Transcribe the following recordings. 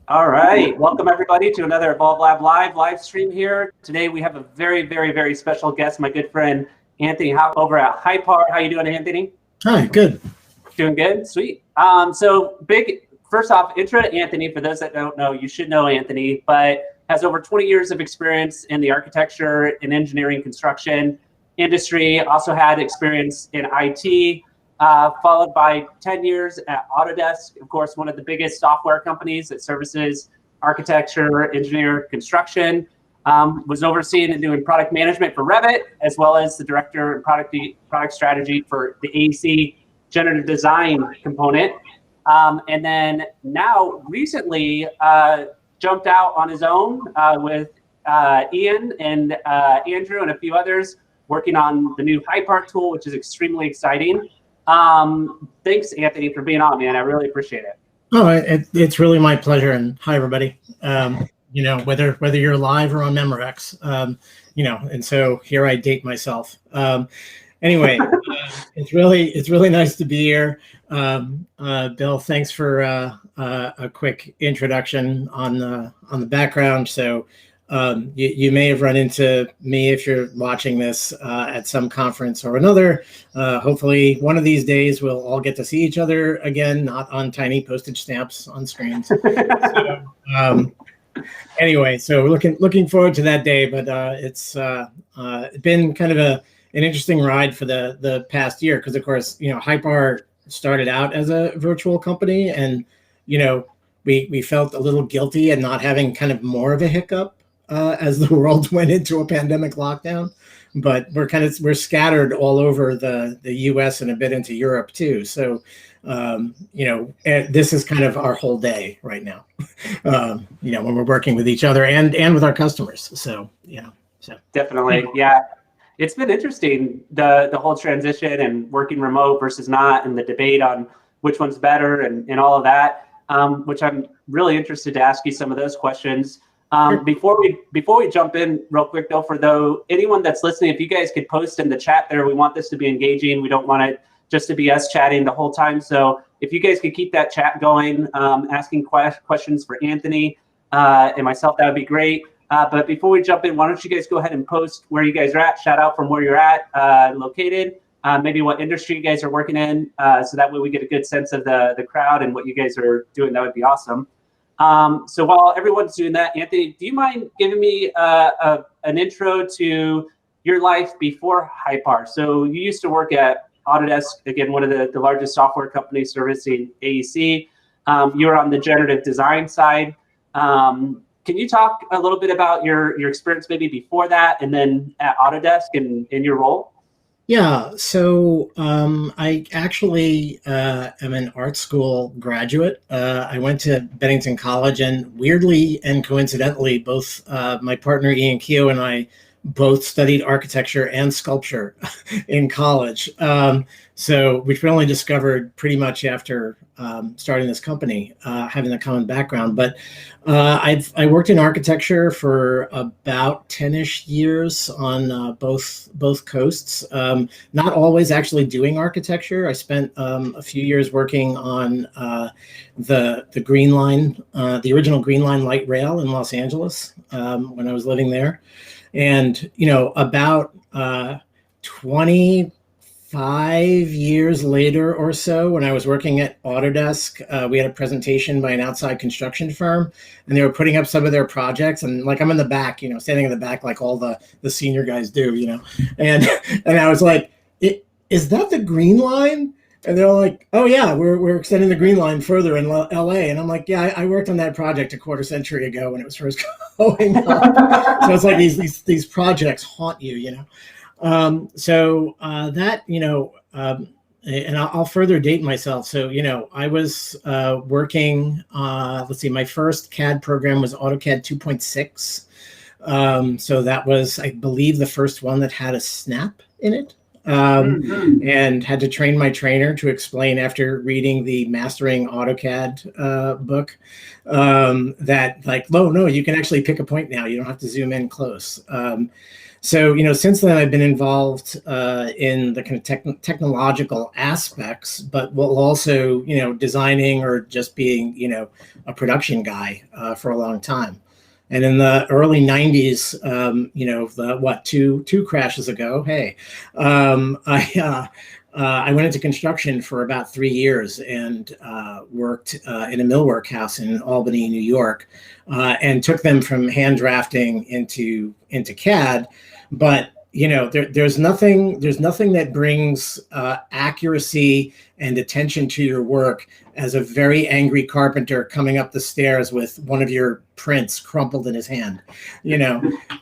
All right, welcome everybody to another Evolve Lab live stream here. Today we have a very special guest, my good friend Anthony Hauck over at Hypar. How you doing, Anthony? Hi, good. Doing good, sweet. First off, intro to Anthony. For those that don't know, you should know Anthony, but has over 20 years of experience in the architecture and engineering construction industry. Also had experience in IT. Followed by 10 years at Autodesk, of course, one of the biggest software companies that services architecture, engineer, construction. Was overseeing and doing product management for Revit, as well as the director and product strategy for the AEC Generative Design component. And then now recently jumped out on his own with Ian and Andrew and a few others working on the new Hypar tool, which is extremely exciting. Thanks, Anthony, for being on, man. I really appreciate it. Oh, it's really my pleasure. And hi, everybody. Whether you're live or on Memorex, and so here I date myself. Anyway, it's really nice to be here. Bill, thanks for a quick introduction on the background. So you may have run into me if you're watching this at some conference or another. Hopefully one of these days we'll all get to see each other again, not on tiny postage stamps on screens. Anyway, so looking forward to that day, but it's been kind of an interesting ride for the past year, because of course, Hypar started out as a virtual company, and we felt a little guilty and not having kind of more of a hiccup as the world went into a pandemic lockdown, but we're scattered all over the US and a bit into Europe too. So, this is kind of our whole day right now, when we're working with each other and with our customers. So, Definitely. Yeah. It's been interesting, the whole transition and working remote versus not, and the debate on which one's better and all of that, which I'm really interested to ask you some of those questions. Sure. Before we jump in real quick though, anyone that's listening, if you guys could post in the chat there, we want this to be engaging. We don't want it just to be us chatting the whole time. So if you guys could keep that chat going, asking questions for Anthony and myself, that would be great. But before we jump in, why don't you guys go ahead and post where you guys are at, shout out from where you're at, located, maybe what industry you guys are working in, so that way we get a good sense of the crowd and what you guys are doing. That would be awesome. So while everyone's doing that, Anthony, do you mind giving me an intro to your life before Hypar? So you used to work at Autodesk, again, one of the largest software companies servicing AEC. You were on the generative design side. Can you talk a little bit about your experience maybe before that and then at Autodesk and your role? Yeah, so I actually am an art school graduate. I went to Bennington College, and weirdly and coincidentally, both my partner Ian Keogh and I both studied architecture and sculpture in college. Which we only discovered pretty much after starting this company, having a common background. But I worked in architecture for about 10-ish years on both coasts. Not always actually doing architecture. I spent a few years working on the Green Line, the original Green Line light rail in Los Angeles when I was living there. And, about 25 years later or so, when I was working at Autodesk, we had a presentation by an outside construction firm, and they were putting up some of their projects. And like, I'm in the back, standing in the back, like all the senior guys do, and I was like, is that the Green Line? And they're like, oh yeah, we're extending the Green Line further in LA. And I'm like, yeah, I worked on that project a quarter century ago when it was first going up. So it's like these projects haunt you, and I'll further date myself. So, I was working, my first CAD program was AutoCAD 2.6. So that was, I believe, the first one that had a snap in it. And had to train my trainer to explain, after reading the Mastering AutoCAD book, that like, no, you can actually pick a point now. You don't have to zoom in close. So, since then I've been involved in the kind of technological aspects, but while also, designing or just being, a production guy for a long time. And in the early 90s, two crashes ago, hey, I went into construction for about 3 years and worked in a millwork house in Albany, New York, and took them from hand drafting into CAD. But there's nothing that brings accuracy and attention to your work as a very angry carpenter coming up the stairs with one of your prints crumpled in his hand.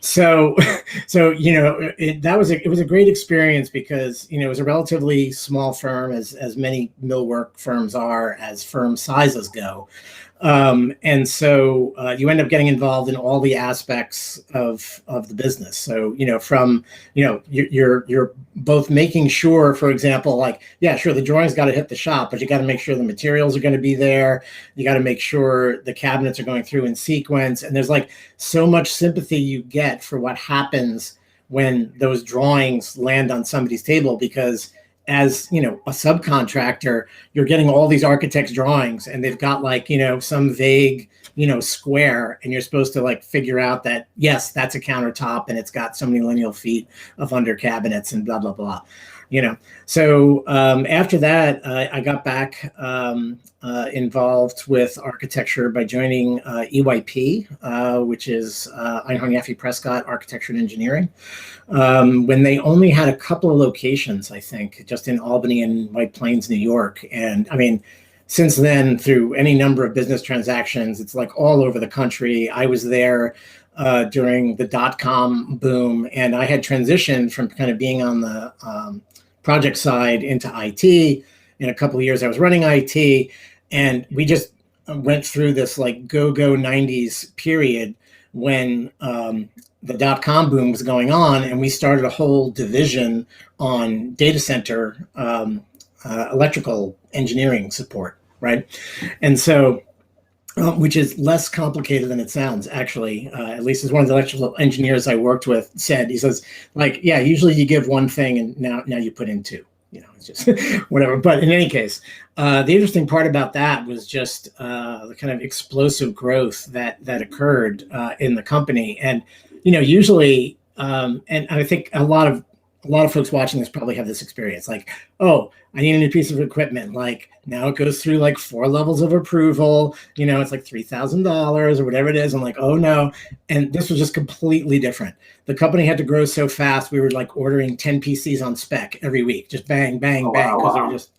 So it was a great experience because it was a relatively small firm, as many millwork firms are as firm sizes go. And so you end up getting involved in all the aspects of the business. So, you're both making sure, for example, like, yeah, sure, the drawings got to hit the shop, but you got to make sure the materials are going to be there. You got to make sure the cabinets are going through in sequence. And there's like so much sympathy you get for what happens when those drawings land on somebody's table, because as a subcontractor, you're getting all these architects' drawings and they've got like, some vague, square, and you're supposed to like figure out that, yes, that's a countertop and it's got so many lineal feet of under cabinets and blah, blah, blah. So after that, I got back involved with architecture by joining EYP, which is Einhorn Yaffe Prescott Architecture and Engineering, when they only had a couple of locations, I think, just in Albany and White Plains, New York. And I mean, since then, through any number of business transactions, it's like all over the country. I was there during the .com boom, and I had transitioned from kind of being on the project side into IT. In a couple of years, I was running IT, and we just went through this like go-go 90s period when the .com boom was going on, and we started a whole division on data center electrical engineering support, right? And so, which is less complicated than it sounds, actually. At least as one of the electrical engineers I worked with said, he says, like, yeah, usually you give one thing and now you put in two. It's just whatever. But in any case, the interesting part about that was just the kind of explosive growth that occurred in the company. And usually, and I think a lot of folks watching this probably have this experience, like, oh, I need a new piece of equipment. Like now it goes through like 4 levels of approval. It's like $3,000 or whatever it is. I'm like, oh no. And this was just completely different. The company had to grow so fast. We were like ordering 10 PCs on spec every week, just bang, bang, bang, because they were just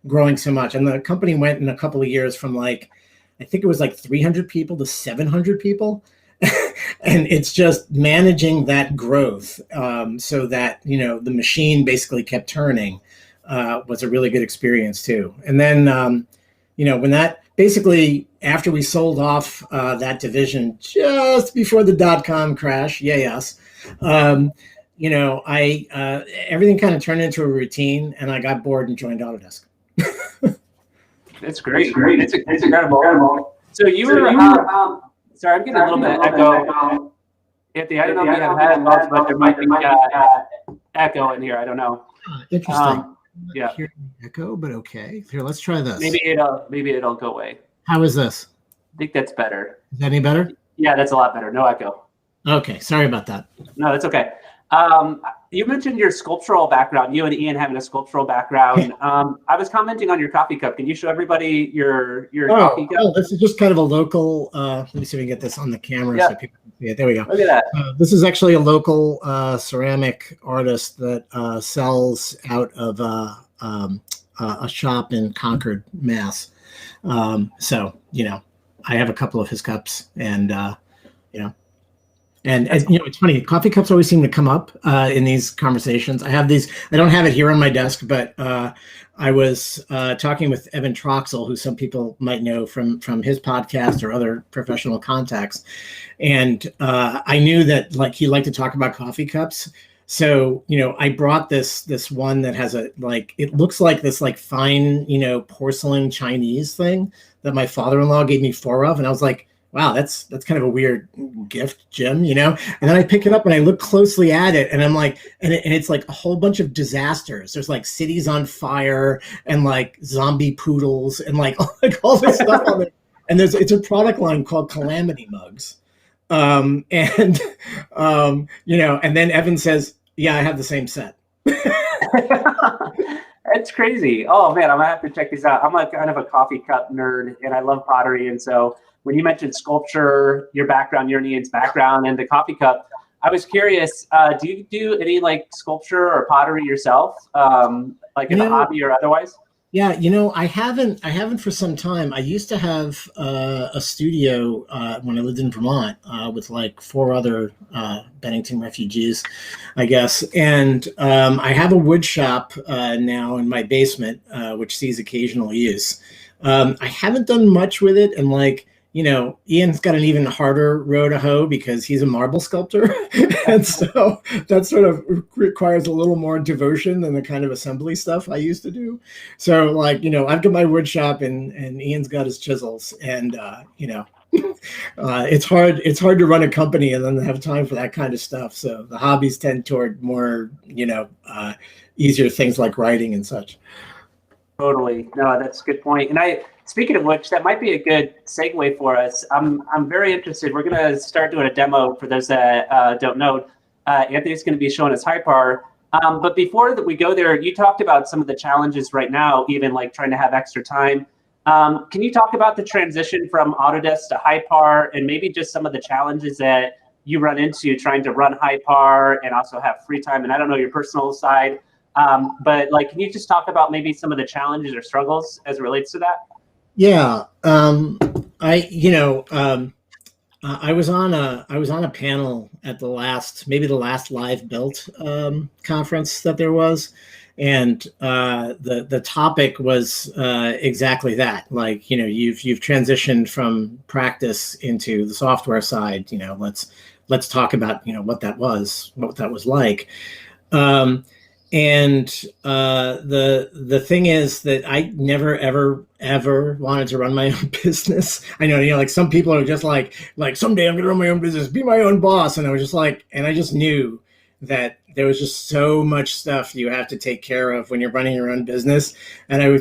growing so much. And the company went in a couple of years from like, I think it was like 300 people to 700 people. And it's just managing that growth so that, the machine basically kept turning was a really good experience too. And then, when that basically, after we sold off that division just before the .com crash, everything kind of turned into a routine, and I got bored and joined Autodesk. That's great. It's incredible. So you were... sorry, I'm getting a little bit of echo. Anthony, I don't know if you have headphones, but there might be echo in here. I don't know. Interesting. Yeah. Hearing echo, but okay. Here, let's try this. Maybe it'll go away. How is this? I think that's better. Is that any better? Yeah, that's a lot better. No echo. Okay, sorry about that. No, that's okay. You mentioned your sculptural background, you and Ian having a sculptural background. I was commenting on your coffee cup. Can you show everybody your coffee cup? Oh, this is just kind of a local, let me see if we can get this on the camera so people can see it. There we go. Look at that. This is actually a local ceramic artist that sells out of a shop in Concord, Mass. So, I have a couple of his cups and, And it's funny, coffee cups always seem to come up in these conversations. I have these, I don't have it here on my desk, but I was talking with Evan Troxel, who some people might know from his podcast or other professional contacts. And I knew that he liked to talk about coffee cups. So, I brought this one that has it looks like this fine, porcelain Chinese thing that my father-in-law gave me 4 of. And I was like, wow, that's kind of a weird gift, Jim, you know? And then I pick it up and I look closely at it and I'm like, and it's like a whole bunch of disasters. There's like cities on fire and like zombie poodles and like all this stuff on it. And it's a product line called Calamity Mugs. And you know, and then Evan says, yeah, I have the same set. That's crazy. Oh man, I'm gonna have to check these out. I'm a kind of a coffee cup nerd, and I love pottery. And so when you mentioned sculpture, your background, your and Ian's background, and the coffee cup, I was curious. Do you do any like sculpture or pottery yourself, like in a hobby or otherwise? Yeah, you know, I haven't for some time. I used to have a studio when I lived in Vermont with like 4 other Bennington refugees, I guess. And I have a wood shop now in my basement, which sees occasional use. I haven't done much with it, and like, you know, Ian's got an even harder row to hoe because he's a marble sculptor. And so that sort of requires a little more devotion than the kind of assembly stuff I used to do. So like, you know, I've got my wood shop and Ian's got his chisels, and, you know, it's hard to run a company and then have time for that kind of stuff. So the hobbies tend toward more, you know, easier things like writing and such. Totally. No, that's a good point. And speaking of which, that might be a good segue for us. I'm very interested. We're going to start doing a demo for those that don't know. Anthony's going to be showing us Hypar. But before that we go there, you talked about some of the challenges right now, even like trying to have extra time. Can you talk about the transition from Autodesk to Hypar, and maybe just some of the challenges that you run into trying to run Hypar and also have free time? And I don't know your personal side, but like, can you just talk about maybe some of the challenges or struggles as it relates to that? Yeah, I was on a panel at the last live built conference that there was, and the topic was exactly that. Like, you know, you've transitioned from practice into the software side. You know, let's talk about, you know, what that was like. And the thing is that I never ever wanted to run my own business. I know, you know, like some people are just like someday I'm gonna run my own business, be my own boss. And I was just like, and I just knew that there was just so much stuff you have to take care of when you're running your own business. And I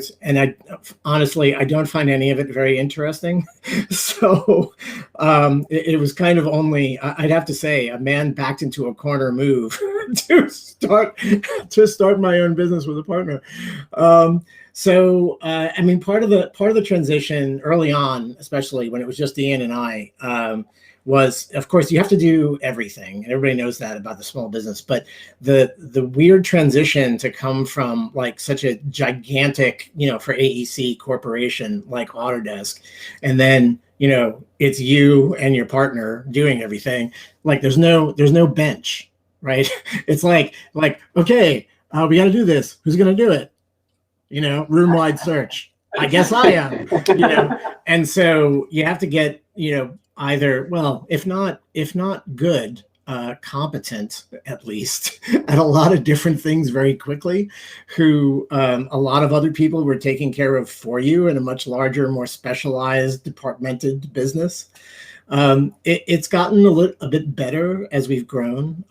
honestly, I don't find any of it very interesting. So it was kind of only, I'd have to say, a man backed into a corner move to start my own business with a partner. So I mean, part of the transition early on, especially when it was just Ian and I, was, of course, you have to do everything, and everybody knows that about the small business. But the weird transition to come from like such a gigantic, you know, for AEC corporation like Autodesk, and then, you know, it's you and your partner doing everything. Like there's no bench, right? It's like okay, we got to do this. Who's going to do it? You know, room-wide search. I guess I am. You know, and so you have to get, you know, either, well, if not good, competent at least at a lot of different things very quickly, who a lot of other people were taking care of for you in a much larger, more specialized, departmented business. It's gotten a bit better as we've grown,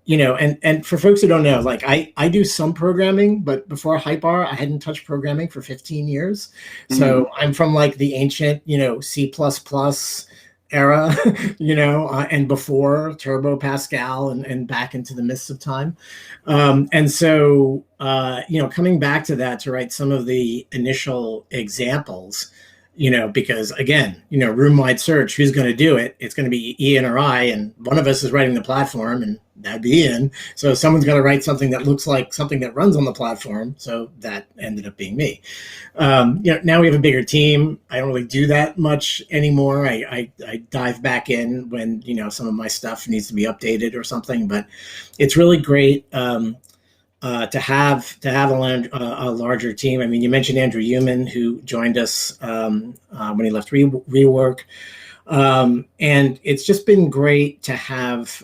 you know, and for folks who don't know, like I do some programming, but before Hypar, I hadn't touched programming for 15 years. So I'm from like the ancient, you know, C++ era, you know, and before Turbo Pascal and back into the mists of time. And so, you know, coming back to that to write some of the initial examples, you know, because again, you know, room-wide search, who's going to do it? It's going to be Ian or I, and one of us is writing the platform, and that'd be Ian. So someone's got to write something that looks like something that runs on the platform. So that ended up being me. You know, now we have a bigger team. I don't really do that much anymore. I dive back in when, you know, some of my stuff needs to be updated or something. But it's really great to have a larger team. I mean, you mentioned Andrew Human, who joined us when he left WeWork, and it's just been great to have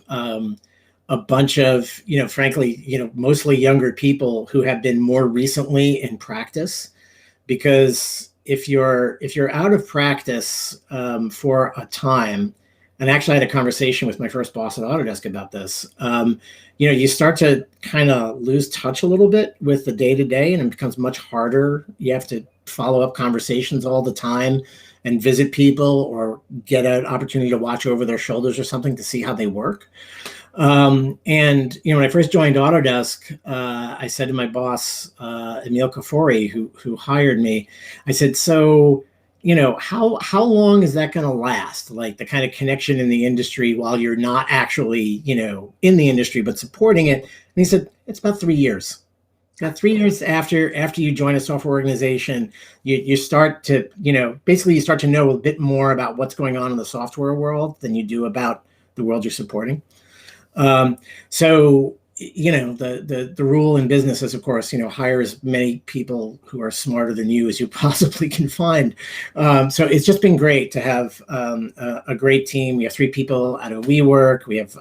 a bunch of, you know, frankly, you know, mostly younger people who have been more recently in practice, because if you're out of practice for a time, and actually I had a conversation with my first boss at Autodesk about this. You start to kind of lose touch a little bit with the day to day, and it becomes much harder. You have to follow up conversations all the time and visit people or get an opportunity to watch over their shoulders or something to see how they work. And when I first joined Autodesk, I said to my boss, Emil Kafori, who hired me, I said, so, how long is that going to last? Like the kind of connection in the industry while you're not actually, in the industry, but supporting it. And he said, it's about 3 years. About 3 years after you join a software organization, you start to, basically you start to know a bit more about what's going on in the software world than you do about the world you're supporting. So, the rule in business is, of course, hire as many people who are smarter than you as you possibly can find. So it's just been great to have a great team. We have 3 people out of WeWork. We have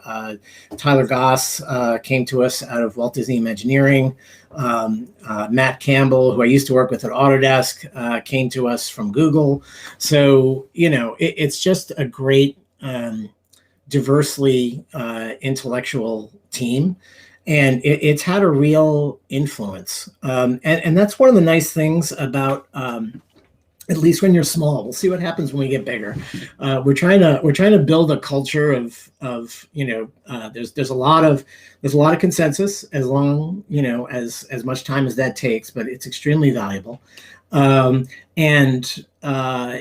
Tyler Goss came to us out of Walt Disney Imagineering. Matt Campbell, who I used to work with at Autodesk, came to us from Google. So, it's just a great diversely intellectual team, and it's had a real influence. And that's one of the nice things about, at least when you're small. We'll see what happens when we get bigger. We're trying to build a culture of there's a lot of consensus, as long as much time as that takes, but it's extremely valuable. And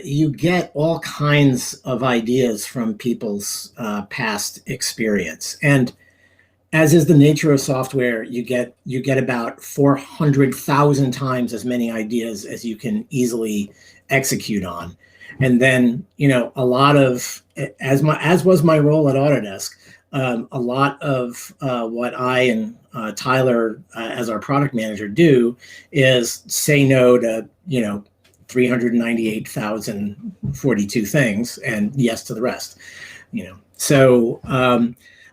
you get all kinds of ideas from people's past experience. And as is the nature of software, you get about 400,000 times as many ideas as you can easily execute on. And then, a lot of, as was my role at Autodesk, a lot of what I and Tyler, as our product manager, do is say no to, 398,042 things and yes to the rest, So,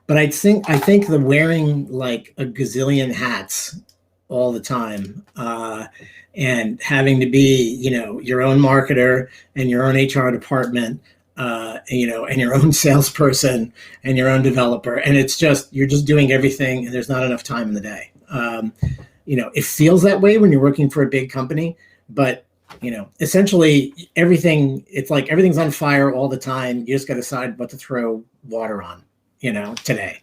but I think the wearing like a gazillion hats all the time, and having to be, your own marketer and your own HR department, and your own salesperson and your own developer. And it's just, you're just doing everything and there's not enough time in the day. It feels that way when you're working for a big company, but essentially it's like everything's on fire all the time. You just got to decide what to throw water on, today.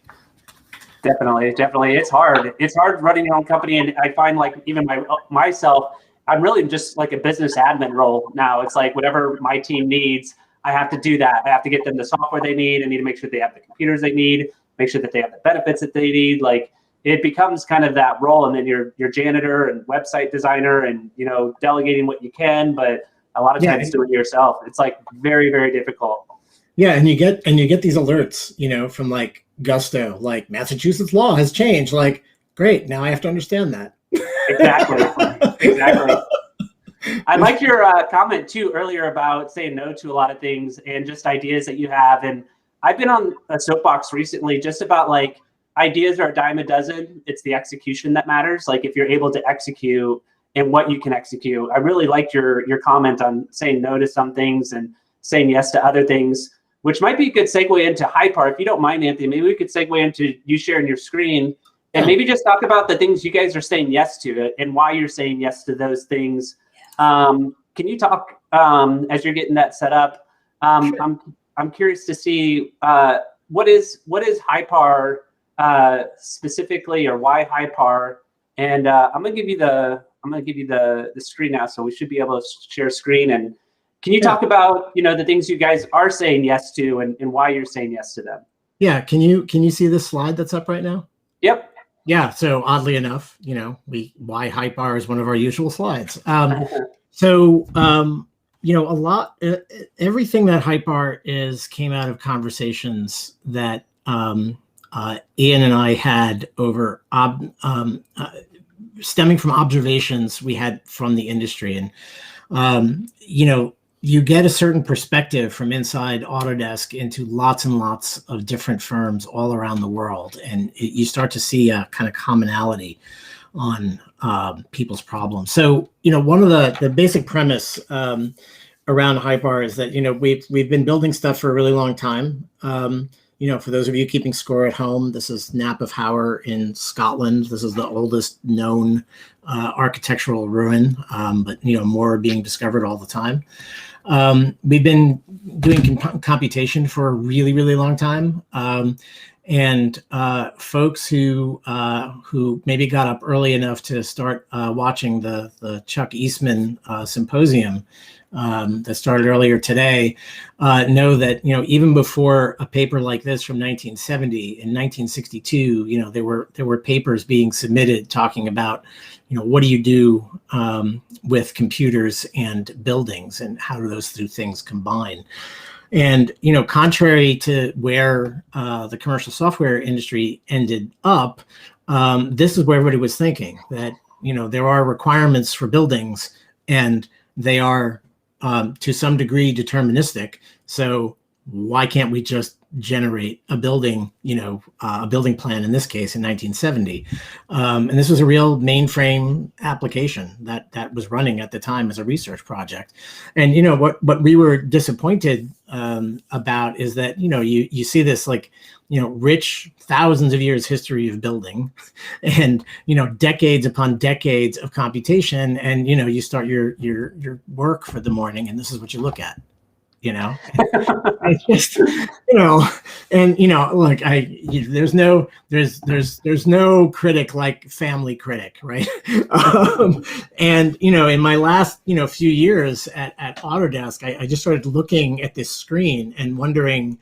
Definitely. It's hard. It's hard running your own company. And I find like even myself, I'm really just like a business admin role now. It's like whatever my team needs, I have to do that. I have to get them the software they need. I need to make sure they have the computers they need, make sure that they have the benefits that they need. Like it becomes kind of that role. And then you're janitor and website designer and, delegating what you can, but a lot of times doing it yourself. It's like very, very difficult. Yeah. And you get these alerts, from like Gusto, like Massachusetts law has changed. Like, great. Now I have to understand that. Exactly. I like your comment too earlier about saying no to a lot of things and just ideas that you have. And I've been on a soapbox recently just about like ideas are a dime a dozen. It's the execution that matters. Like if you're able to execute and what you can execute. I really liked your comment on saying no to some things and saying yes to other things, which might be a good segue into Hypar. If you don't mind, Anthony, maybe we could segue into you sharing your screen and maybe just talk about the things you guys are saying yes to and why you're saying yes to those things. Can you talk as you're getting that set up? I'm curious to see what is Hypar specifically, or why Hypar? And I'm gonna give you the screen now, so we should be able to share screen. And can you talk about the things you guys are saying yes to and why you're saying yes to them? Yeah, can you see this slide that's up right now? Yep. Yeah, so oddly enough, why Hypar is one of our usual slides. Everything that Hypar is came out of conversations that Ian and I had over stemming from observations we had from the industry. And, you get a certain perspective from inside Autodesk into lots and lots of different firms all around the world. And you start to see a kind of commonality. on people's problems. So, one of the basic premise around Hypar is that, we've been building stuff for a really long time. For those of you keeping score at home, this is Nap of Howard in Scotland. This is the oldest known architectural ruin, but more are being discovered all the time. We've been doing computation for a really, really long time. And folks who maybe got up early enough to start watching the Chuck Eastman symposium that started earlier today know that even before a paper like this from 1970, in 1962, there were papers being submitted talking about what do you do with computers and buildings, and how do those two things combine. And, contrary to where the commercial software industry ended up, this is where everybody was thinking that, there are requirements for buildings, and they are to some degree deterministic. So why can't we just generate a building, a building plan in this case in 1970? And this was a real mainframe application that was running at the time as a research project. And what we were disappointed about is that you see this rich thousands of years history of building, and decades upon decades of computation, and you start your work for the morning, and this is what you look at. It's just, and look, there's no critic like family critic, right? And in my last few years at Autodesk, I just started looking at this screen and wondering,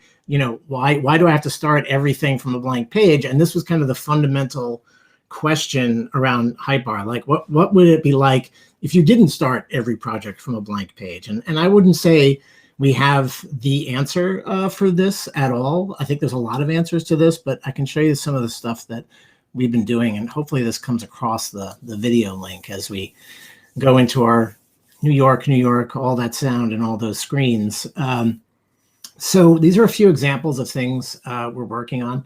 why do I have to start everything from a blank page? And this was kind of the fundamental question around Hypar. Like, what would it be like if you didn't start every project from a blank page? And I wouldn't say we have the answer for this at all. I think there's a lot of answers to this, but I can show you some of the stuff that we've been doing, and hopefully this comes across the video link as we go into our New York, all that sound and all those screens. So these are a few examples of things we're working on.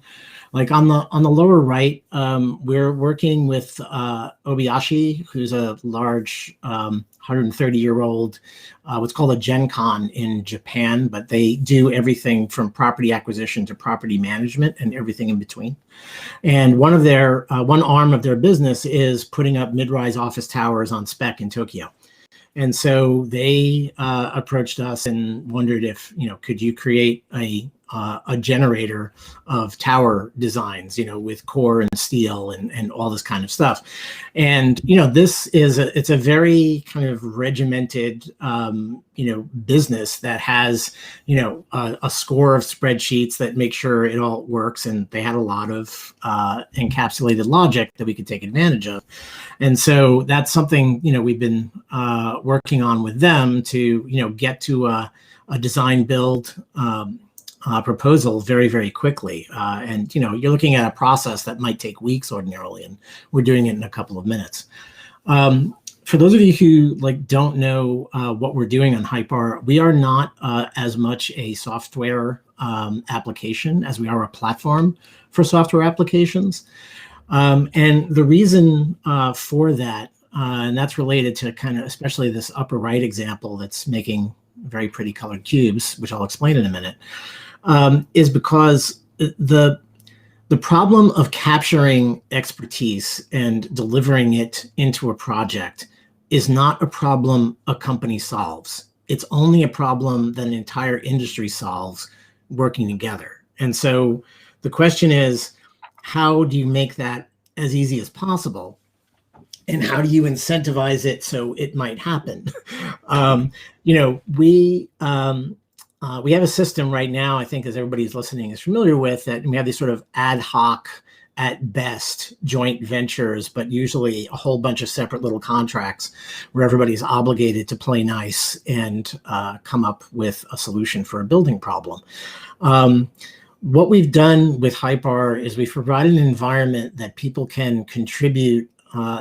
Like on the lower right, we're working with Obayashi, who's a large 130-year-old, what's called a Gen Con in Japan, but they do everything from property acquisition to property management and everything in between. And one arm of their business is putting up mid-rise office towers on spec in Tokyo. And so they approached us and wondered if, could you create a generator of tower designs, with core and steel and all this kind of stuff. And, this is it's a very kind of regimented, business that has, a score of spreadsheets that make sure it all works. And they had a lot of encapsulated logic that we could take advantage of. And so that's something, we've been working on with them to, get to a design build proposal very, very quickly. And, you're looking at a process that might take weeks ordinarily, and we're doing it in a couple of minutes. For those of you who don't know what we're doing on Hypar, we are not as much a software application as we are a platform for software applications. And the reason for that, and that's related to kind of especially this upper right example that's making very pretty colored cubes, which I'll explain in a minute, is because the problem of capturing expertise and delivering it into a project is not a problem a company solves. It's only a problem that an entire industry solves working together. And so the question is, how do you make that as easy as possible? And how do you incentivize it so it might happen? We have a system right now, I think, as everybody's listening is familiar with, that we have these sort of ad hoc, at best, joint ventures, but usually a whole bunch of separate little contracts where everybody's obligated to play nice and come up with a solution for a building problem. What we've done with Hypar is we've provided an environment that people can contribute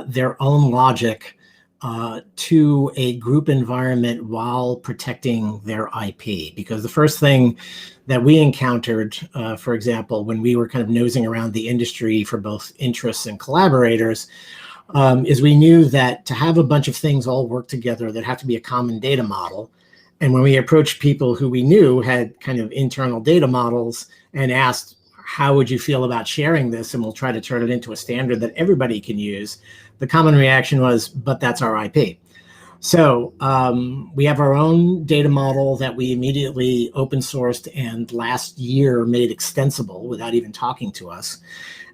their own logic to a group environment while protecting their IP. Because the first thing that we encountered, for example, when we were kind of nosing around the industry for both interests and collaborators, is we knew that to have a bunch of things all work together, there had to be a common data model. And when we approached people who we knew had kind of internal data models and asked, how would you feel about sharing this? And we'll try to turn it into a standard that everybody can use. The common reaction was, but that's our IP. So we have our own data model that we immediately open sourced and last year made extensible without even talking to us.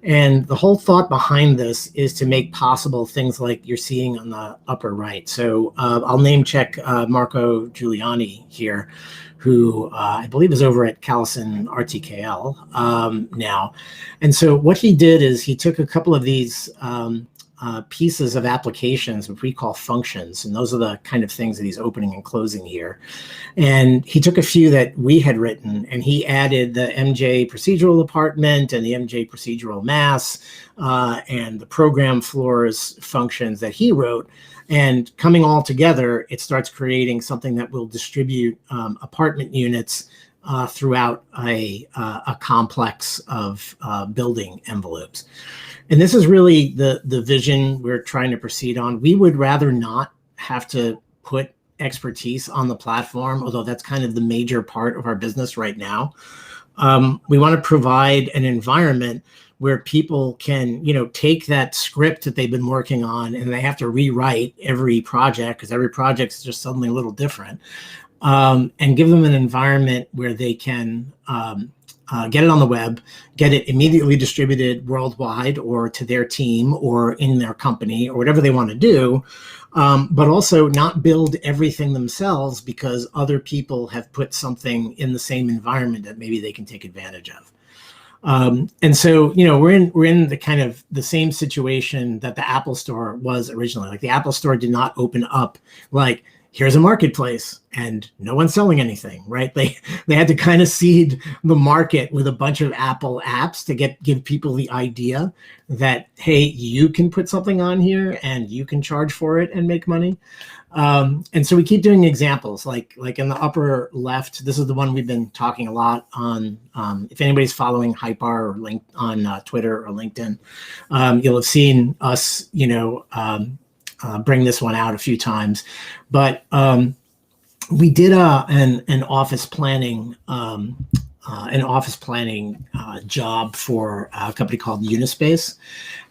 And the whole thought behind this is to make possible things like you're seeing on the upper right. So I'll name check Marco Giuliani here, who I believe is over at Callison RTKL now. And so what he did is he took a couple of these pieces of applications, which we call functions. And those are the kind of things that he's opening and closing here. And he took a few that we had written and he added the MJ procedural apartment and the MJ procedural mass and the program floors functions that he wrote. And coming all together, it starts creating something that will distribute apartment units throughout a complex of building envelopes. And this is really the vision we're trying to proceed on. We would rather not have to put expertise on the platform, although that's kind of the major part of our business right now. We want to provide an environment where people can, take that script that they've been working on and they have to rewrite every project because every project is just suddenly a little different, and give them an environment where they can get it on the web, get it immediately distributed worldwide or to their team or in their company or whatever they want to do, but also not build everything themselves because other people have put something in the same environment that maybe they can take advantage of. And so, we're in the kind of the same situation that the Apple Store was originally. Like the Apple Store did not open up like, here's a marketplace and no one's selling anything, right? They had to kind of seed the market with a bunch of Apple apps to give people the idea that, hey, you can put something on here and you can charge for it and make money. And so we keep doing examples like in the upper left, this is the one we've been talking a lot on. If anybody's following Hypar or linked on Twitter or LinkedIn, you'll have seen us, bring this one out a few times, but we did an office planning job for a company called Unispace,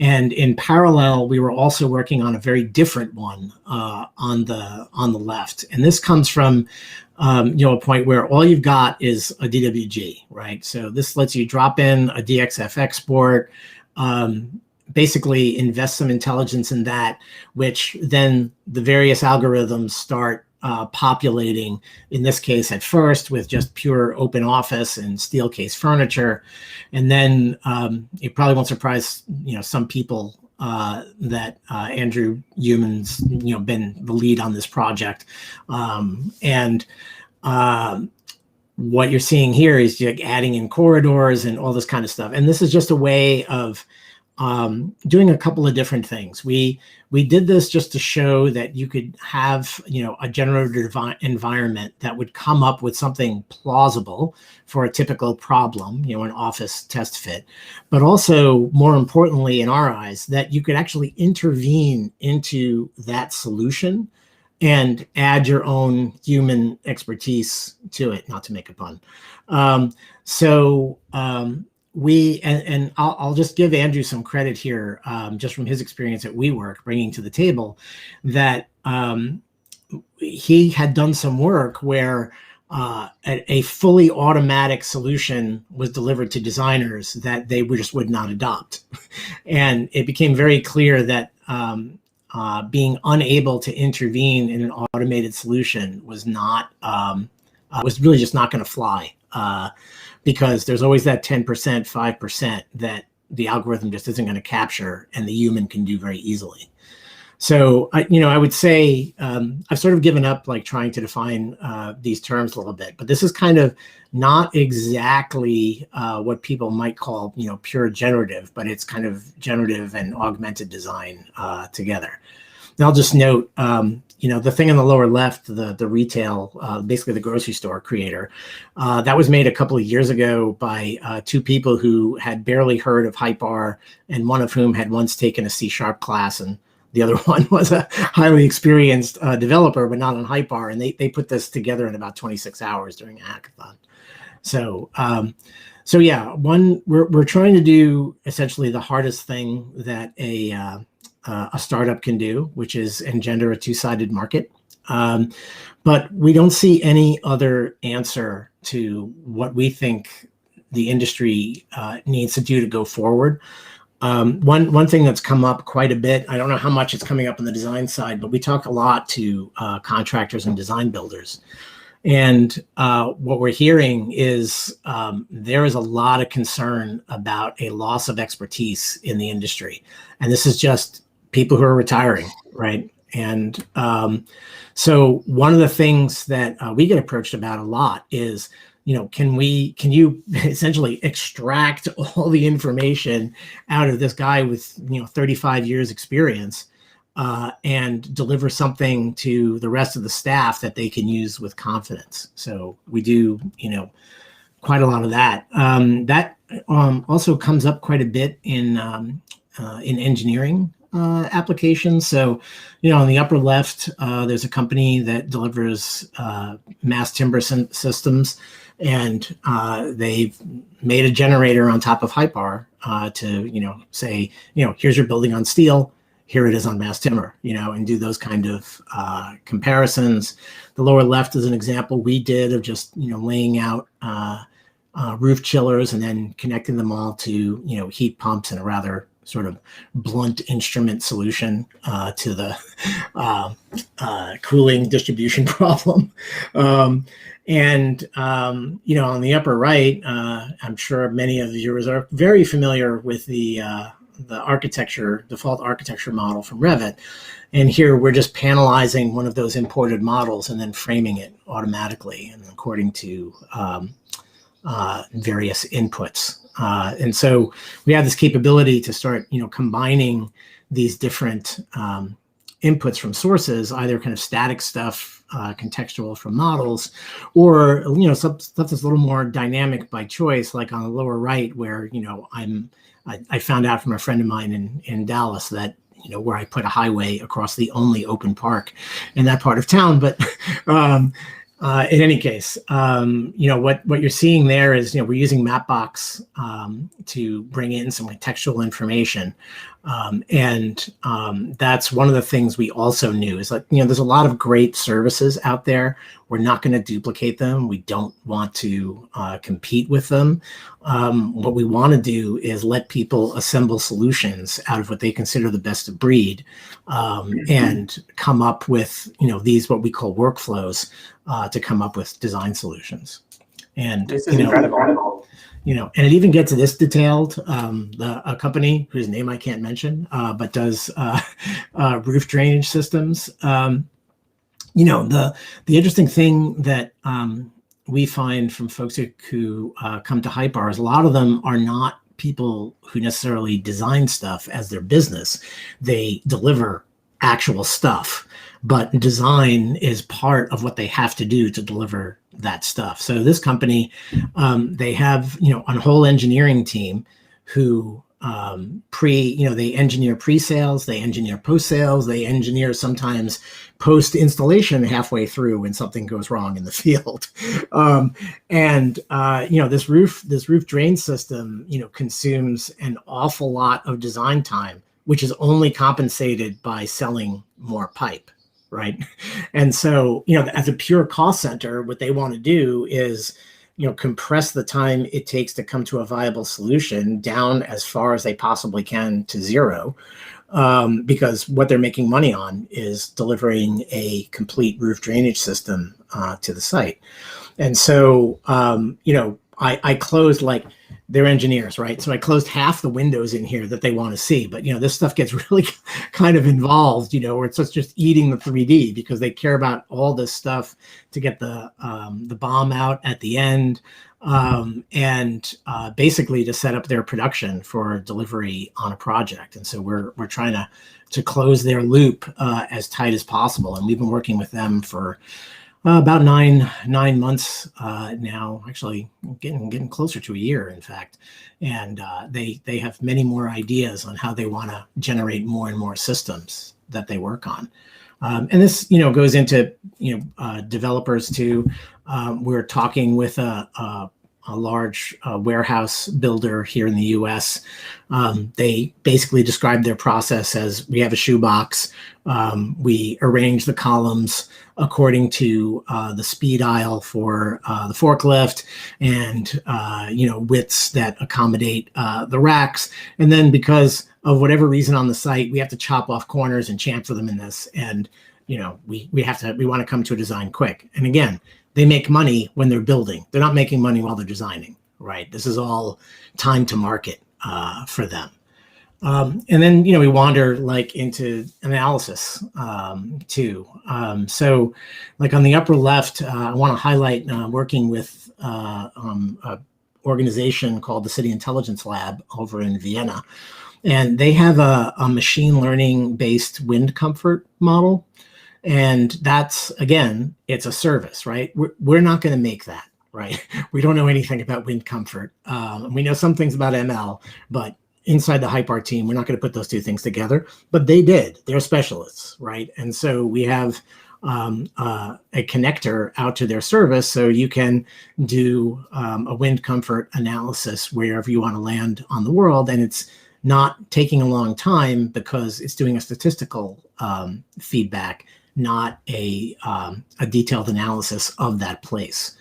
and in parallel, we were also working on a very different one on the left. And this comes from a point where all you've got is a DWG, right? So this lets you drop in a DXF export. Basically invest some intelligence in that, which then the various algorithms start populating, in this case at first with just pure open office and steel case furniture. And then it probably won't surprise some people that Andrew Human's been the lead on this project. And what you're seeing here is like adding in corridors and all this kind of stuff. And this is just a way of doing a couple of different things. We did this just to show that you could have, a generative environment that would come up with something plausible for a typical problem, an office test fit, but also more importantly in our eyes, that you could actually intervene into that solution and add your own human expertise to it, not to make a pun. I'll just give Andrew some credit here, just from his experience at WeWork, bringing to the table that he had done some work where a fully automatic solution was delivered to designers that they just would not adopt. And it became very clear that being unable to intervene in an automated solution was really just not going to fly. Because there's always that 10%, 5% that the algorithm just isn't going to capture and the human can do very easily. So, I would say I've sort of given up like trying to define these terms a little bit, but this is kind of not exactly what people might call, pure generative, but it's kind of generative and augmented design together. And I'll just note, the thing on the lower left, the retail, basically the grocery store creator, that was made a couple of years ago by two people who had barely heard of Hypar, and one of whom had once taken a C# class and The other one was a highly experienced developer, but not on Hypar, and they put this together in about 26 hours during a hackathon. So yeah, we're trying to do essentially the hardest thing that a startup can do, which is engender a two-sided market. But we don't see any other answer to what we think the industry needs to do to go forward. One thing that's come up quite a bit, I don't know how much it's coming up on the design side, but we talk a lot to contractors and design builders. And what we're hearing is there is a lot of concern about a loss of expertise in the industry. And this is just people who are retiring, right? And so one of the things that we get approached about a lot is, can you essentially extract all the information out of this guy with 35 years experience and deliver something to the rest of the staff that they can use with confidence? So we do quite a lot of that. That also comes up quite a bit in engineering applications. So, on the upper left, there's a company that delivers mass timber systems, and they've made a generator on top of Hypar to, say, here's your building on steel, here it is on mass timber, and do those kind of comparisons. The lower left is an example we did of just, laying out roof chillers and then connecting them all to, heat pumps in a rather sort of blunt instrument solution to the cooling distribution problem. And on the upper right, I'm sure many of the viewers are very familiar with the architecture, default architecture model from Revit. And here we're just panelizing one of those imported models and then framing it automatically and according to various inputs. And so we have this capability to start, combining these different inputs from sources, either kind of static stuff, contextual from models, or, some stuff that's a little more dynamic by choice, like on the lower right, where, I found out from a friend of mine in Dallas that, where I put a highway across the only open park in that part of town. But in any case, what you're seeing there is, we're using Mapbox to bring in some contextual information. And that's one of the things we also knew is that, there's a lot of great services out there. We're not going to duplicate them. We don't want to compete with them. What we want to do is let people assemble solutions out of what they consider the best of breed and come up with, these what we call workflows to come up with design solutions. And this is incredible. And it even gets this detailed. A company whose name I can't mention, but does roof drainage systems. The interesting thing that we find from folks who come to Hypar is a lot of them are not people who necessarily design stuff as their business. They deliver actual stuff, but design is part of what they have to do to deliver that stuff. So this company, they have, a whole engineering team who they engineer pre-sales, they engineer post-sales, they engineer sometimes post-installation halfway through when something goes wrong in the field. This roof drain system, consumes an awful lot of design time, which is only compensated by selling more pipe, right? And so, as a pure cost center, what they want to do is, compress the time it takes to come to a viable solution down as far as they possibly can to zero, because what they're making money on is delivering a complete roof drainage system to the site. And so, I closed they're engineers, right? So I closed half the windows in here that they want to see. But, this stuff gets really kind of involved, where it's just eating the 3D because they care about all this stuff to get the bomb out at the end and basically to set up their production for delivery on a project. And so we're trying to close their loop as tight as possible. And we've been working with them for about nine months now, actually getting closer to a year, in fact. And they have many more ideas on how they want to generate more and more systems. that they work on. And this, goes into, developers too. We're talking with a large warehouse builder here in the US. They basically describe their process as we have a shoebox. We arrange the columns according to the speed aisle for the forklift and, widths that accommodate the racks. And then because of whatever reason on the site, we have to chop off corners and chamfer them in this. And, we want to come to a design quick. And again, they make money when they're building. They're not making money while they're designing, right? This is all time to market for them. And then, we wander into analysis too. So like on the upper left, I want to highlight working with an organization called the City Intelligence Lab over in Vienna. And they have a machine learning based wind comfort model. And that's, again, it's a service, right? We're not going to make that, right? We don't know anything about wind comfort. We know some things about ML, but inside the Hypar team, we're not going to put those two things together. But they did. They're specialists, right? And so we have a connector out to their service, so you can do a wind comfort analysis wherever you want to land on the world, and it's not taking a long time because it's doing a statistical feedback, not a detailed analysis of that place,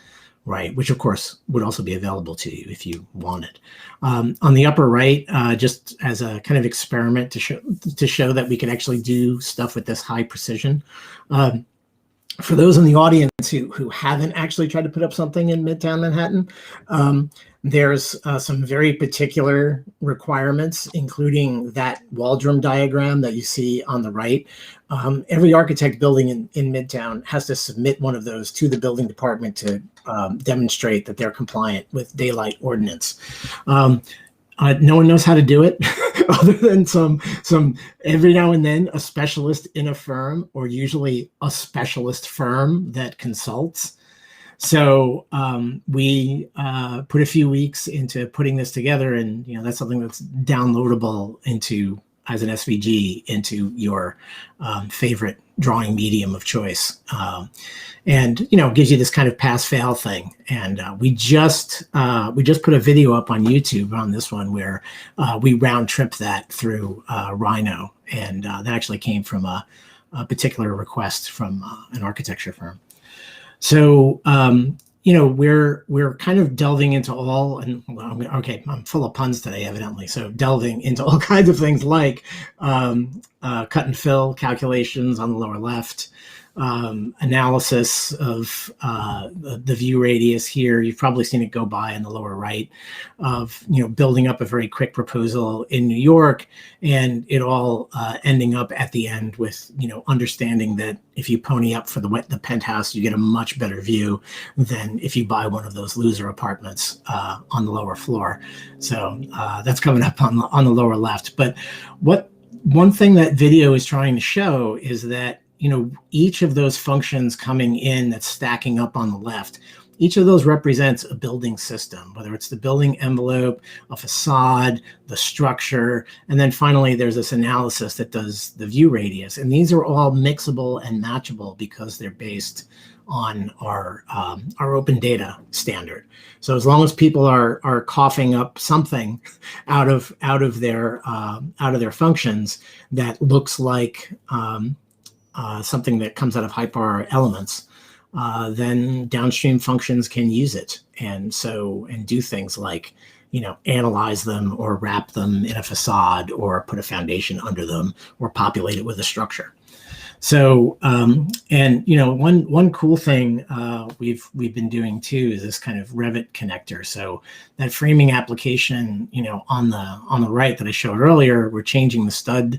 right? Which of course would also be available to you if you wanted. On the upper right, just as a kind of experiment to show that we can actually do stuff with this high precision. For those in the audience who haven't actually tried to put up something in Midtown Manhattan, there's some very particular requirements, including that Waldron diagram that you see on the right. Every architect building in Midtown has to submit one of those to the building department to demonstrate that they're compliant with daylight ordinance. No one knows how to do it other than some every now and then a specialist in a firm, or usually a specialist firm that consults. So we put a few weeks into putting this together, and that's something that's downloadable as an SVG into your favorite drawing medium of choice, and gives you this kind of pass-fail thing. And we just put a video up on YouTube on this one where we round trip that through Rhino, and that actually came from a particular request from an architecture firm. So we're kind of delving into all, and okay, I'm full of puns today, evidently. So delving into all kinds of things like cut and fill calculations on the lower left, analysis of the view radius here. You've probably seen it go by in the lower right, of building up a very quick proposal in New York, and it all ending up at the end with understanding that if you pony up for the penthouse, you get a much better view than if you buy one of those loser apartments on the lower floor. So that's coming up on the lower left. But one thing that video is trying to show is that each of those functions coming in that's stacking up on the left, each of those represents a building system, whether it's the building envelope, a facade, the structure, and then finally there's this analysis that does the view radius. And these are all mixable and matchable because they're based on our open data standard. So as long as people are coughing up something out of their functions that looks like something that comes out of Hypar elements, then downstream functions can use it and do things like analyze them or wrap them in a facade or put a foundation under them or populate it with a structure. So one cool thing we've been doing too is this kind of Revit connector. So that framing application on the right that I showed earlier, we're changing the stud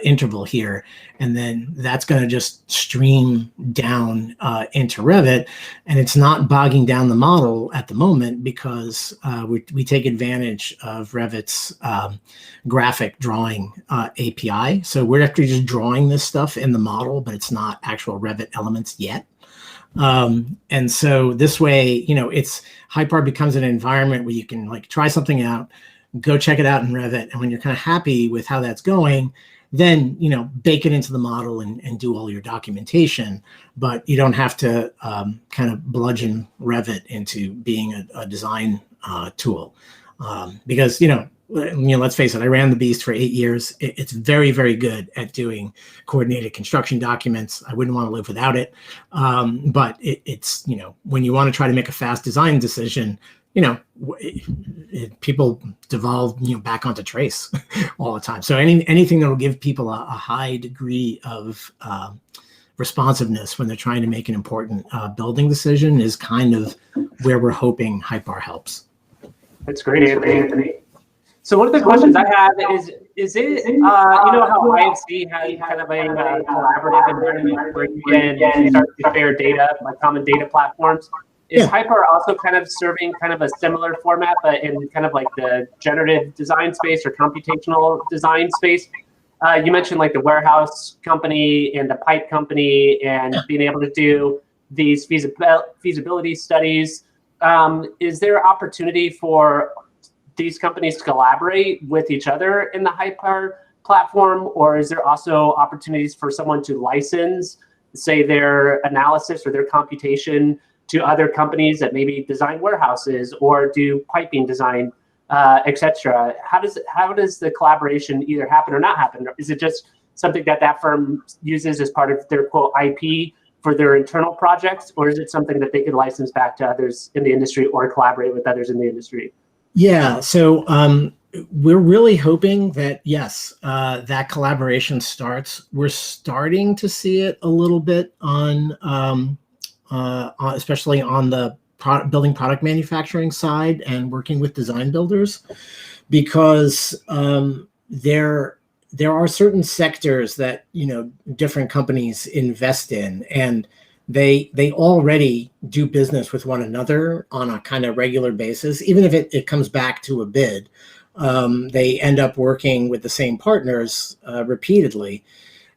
interval here, and then that's going to just stream down into Revit, and it's not bogging down the model at the moment because we take advantage of Revit's graphic drawing API. So we're actually just drawing this stuff in the model, but it's not actual Revit elements yet. And so this way, Hypar becomes an environment where you can try something out, go check it out in Revit, and when you're kind of happy with how that's going, then, bake it into the model and do all your documentation, but you don't have to kind of bludgeon Revit into being a design tool. Because, let's face it, I ran the beast for 8 years. It's very, very good at doing coordinated construction documents. I wouldn't want to live without it. But it's, when you want to try to make a fast design decision, people devolve, back onto Trace all the time. So anything that will give people a high degree of responsiveness when they're trying to make an important building decision is kind of where we're hoping Hypar helps. That's great, Anthony. So one of the questions I have is it, how IFC has kind of a collaborative environment where you can start to share data, like common data platforms. Is Hypar also kind of serving kind of a similar format, but in kind of like the generative design space or computational design space? You mentioned like the warehouse company and the pipe company and being able to do these feasibility studies. Is there opportunity for these companies to collaborate with each other in the Hypar platform, or is there also opportunities for someone to license, say, their analysis or their computation to other companies that maybe design warehouses or do piping design, etc.? How does the collaboration either happen or not happen? Is it just something that firm uses as part of their quote IP for their internal projects, or is it something that they could license back to others in the industry or collaborate with others in the industry? Yeah, so we're really hoping that, yes, that collaboration starts. We're starting to see it a little bit on especially on the building product manufacturing side and working with design builders, because there are certain sectors that different companies invest in, and they already do business with one another on a kind of regular basis. Even if it comes back to a bid, they end up working with the same partners repeatedly.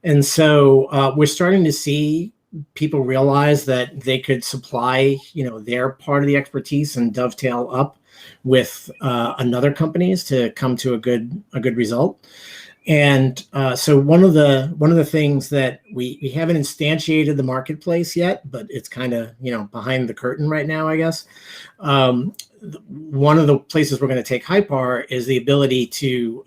And so we're starting to see people realize that they could supply, their part of the expertise and dovetail up with another companies to come to a good result. And so one of the things that we haven't instantiated the marketplace yet, but it's kind of behind the curtain right now, I guess. One of the places we're going to take Hypar is the ability to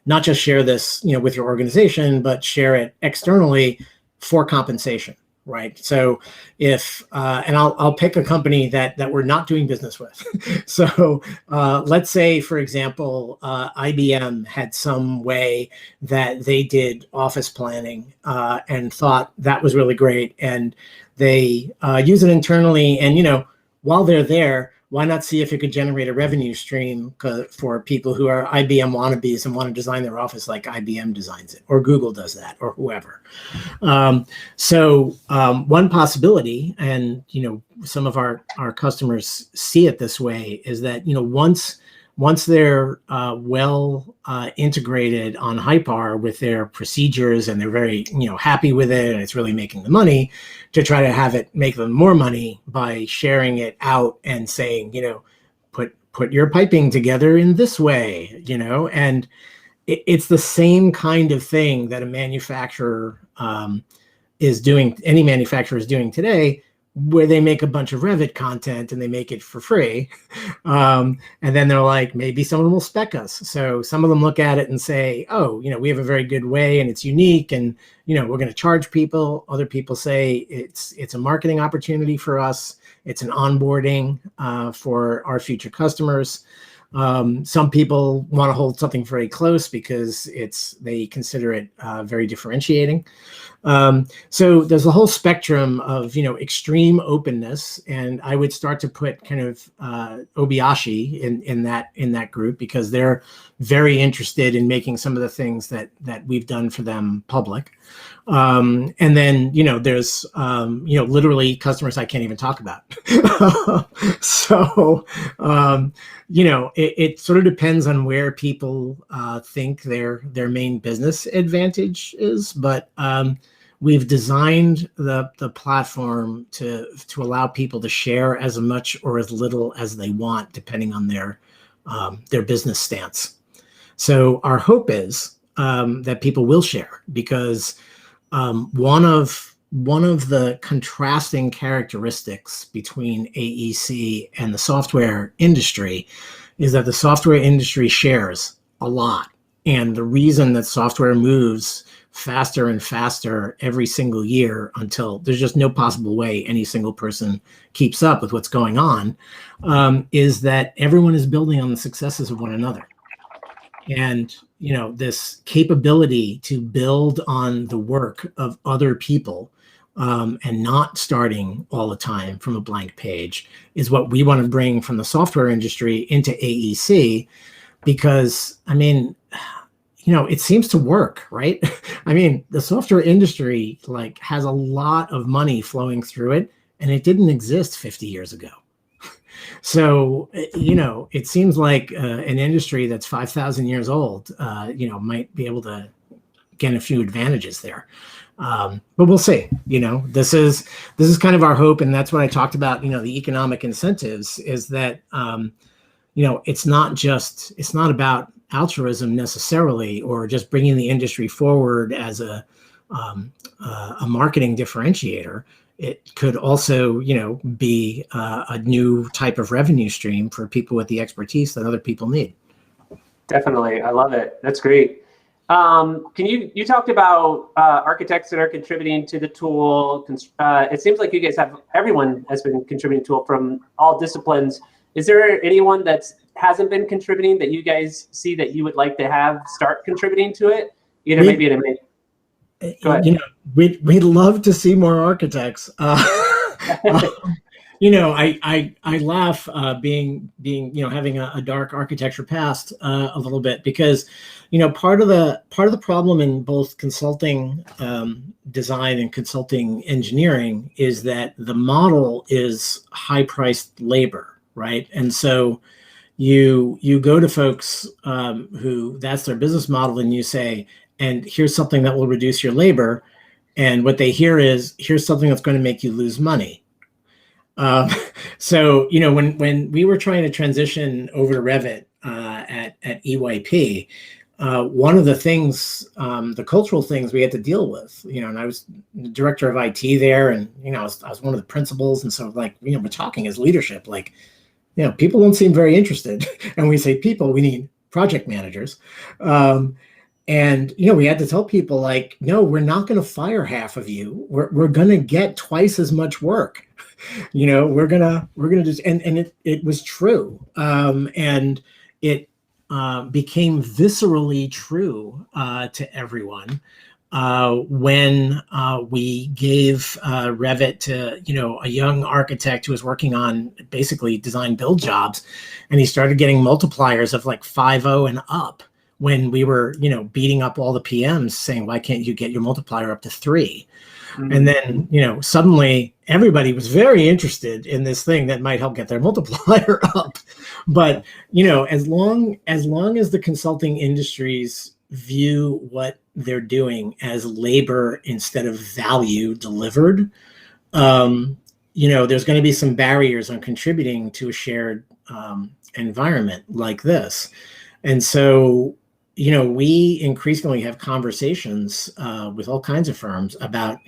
not just share this with your organization, but share it externally for compensation. Right. So if and I'll pick a company that we're not doing business with. So let's say, for example, IBM had some way that they did office planning and thought that was really great, and they use it internally. And while they're there, why not see if it could generate a revenue stream for people who are IBM wannabes and want to design their office like IBM designs it, or Google does that, or whoever. So one possibility, and some of our customers see it this way, is that once they're well integrated on Hypar with their procedures and they're very happy with it and it's really making the money, to try to have it make them more money by sharing it out and saying, put your piping together in this way, and it's the same kind of thing that a manufacturer is doing, any manufacturer is doing today, where they make a bunch of Revit content and they make it for free. And then they're like, maybe someone will spec us. So some of them look at it and say, oh, we have a very good way and it's unique, and, we're going to charge people. Other people say it's a marketing opportunity for us. It's an onboarding for our future customers. Some people want to hold something very close because they consider it very differentiating. So there's a whole spectrum of extreme openness, and I would start to put kind of Obayashi in that group, because they're very interested in making some of the things that we've done for them public. And then there's literally customers I can't even talk about. So it sort of depends on where people think their main business advantage is, but we've designed the platform to allow people to share as much or as little as they want, depending on their business stance. So our hope is that people will share, because one of the contrasting characteristics between AEC and the software industry is that the software industry shares a lot. And the reason that software moves faster and faster every single year until there's just no possible way any single person keeps up with what's going on, is that everyone is building on the successes of one another. And, this capability to build on the work of other people, and not starting all the time from a blank page, is what we want to bring from the software industry into AEC, because, it seems to work, right? The software industry has a lot of money flowing through it, and it didn't exist 50 years ago. So, it seems like an industry that's 5,000 years old, might be able to gain a few advantages there. But we'll see. This is kind of our hope, and that's what I talked about. The economic incentives is that it's not about altruism necessarily, or just bringing the industry forward as a marketing differentiator. It could also, be a new type of revenue stream for people with the expertise that other people need. Definitely. I love it. That's great. You talked about architects that are contributing to the tool. It seems like you guys everyone has been contributing to it from all disciplines. Is there anyone that hasn't been contributing that you guys see that you would like to have start contributing to it? Go ahead. We'd love to see more architects. I laugh being having a dark architecture past a little bit, because part of the problem in both consulting design and consulting engineering is that the model is high priced labor, right? And so you go to folks who that's their business model, and you say, and here's something that will reduce your labor. And what they hear is, here's something that's going to make you lose money. So, when we were trying to transition over to Revit at EYP, one of the things, the cultural things we had to deal with, and I was the director of IT there, and, I was one of the principals. And so we're talking as leadership, people don't seem very interested. And we say, people, we need project managers. And, we had to tell people no, we're not going to fire half of you. We're going to get twice as much work. We're going to just, and it was true. And it became viscerally true to everyone when we gave Revit to, a young architect who was working on basically design build jobs. And he started getting multipliers of 5.0 and up, when we were, beating up all the PMs saying, why can't you get your multiplier up to 3? Mm-hmm. And then, suddenly everybody was very interested in this thing that might help get their multiplier up. But, as long as the consulting industries view what they're doing as labor instead of value delivered, there's going to be some barriers on contributing to a shared environment like this. And so, we increasingly have conversations with all kinds of firms about,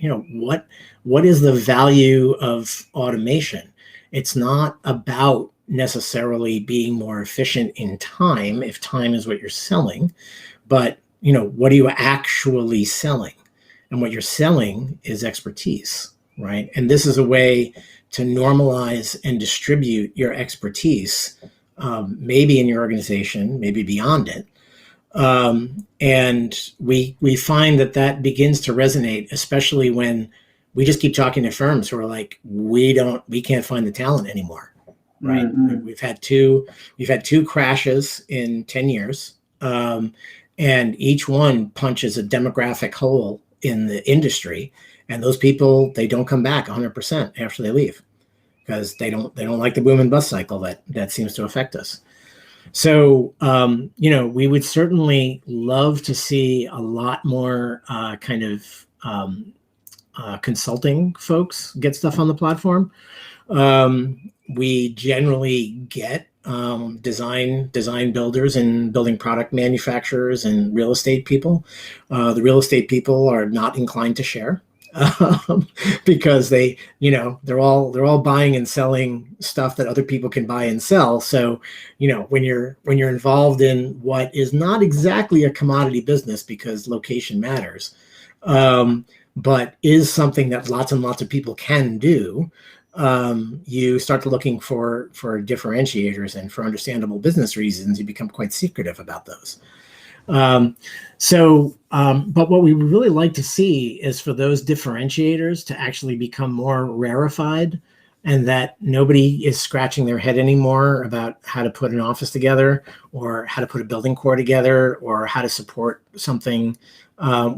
what is the value of automation? It's not about necessarily being more efficient in time, if time is what you're selling, but, what are you actually selling? And what you're selling is expertise, right? And this is a way to normalize and distribute your expertise, maybe in your organization, maybe beyond it. And we find that begins to resonate, especially when we just keep talking to firms who are like, we can't find the talent anymore, right? Mm-hmm. We've had two crashes in 10 years, and each one punches a demographic hole in the industry, and those people, they don't come back 100% after they leave, because they don't like the boom and bust cycle that seems to affect us. So, we would certainly love to see a lot more consulting folks get stuff on the platform. We generally get design builders and building product manufacturers and real estate people. The real estate people are not inclined to share because they're all buying and selling stuff that other people can buy and sell. So, when you're involved in what is not exactly a commodity business because location matters, but is something that lots and lots of people can do, you start to looking for differentiators, and for understandable business reasons, you become quite secretive about those. But what we would really like to see is for those differentiators to actually become more rarefied, and that nobody is scratching their head anymore about how to put an office together, or how to put a building core together, or how to support something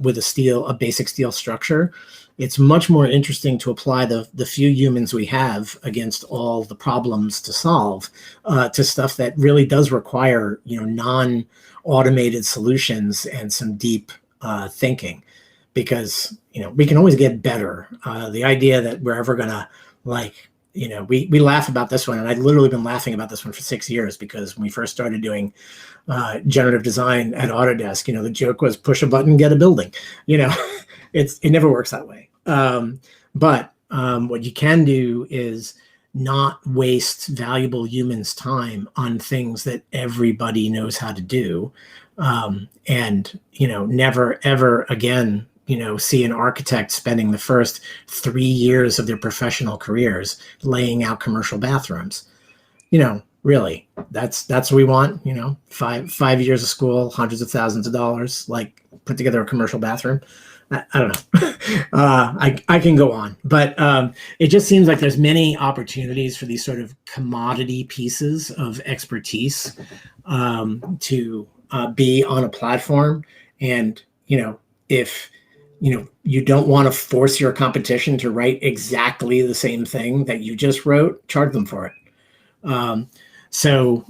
with a basic steel structure. It's much more interesting to apply the few humans we have against all the problems to solve to stuff that really does require, non-automated solutions and some deep thinking, because we can always get better. The idea that we're ever gonna we laugh about this one, and I've literally been laughing about this one for 6 years, because when we first started doing generative design at Autodesk, the joke was push a button, get a building. It never works that way. But what you can do is not waste valuable humans' time on things that everybody knows how to do, and never ever again see an architect spending the first 3 years of their professional careers laying out commercial bathrooms. Really, that's what we want. 5 years of school, hundreds of thousands of dollars, put together a commercial bathroom. I don't know. I can go on, but it just seems like there's many opportunities for these sort of commodity pieces of expertise to be on a platform. And if you don't want to force your competition to write exactly the same thing that you just wrote, charge them for it. So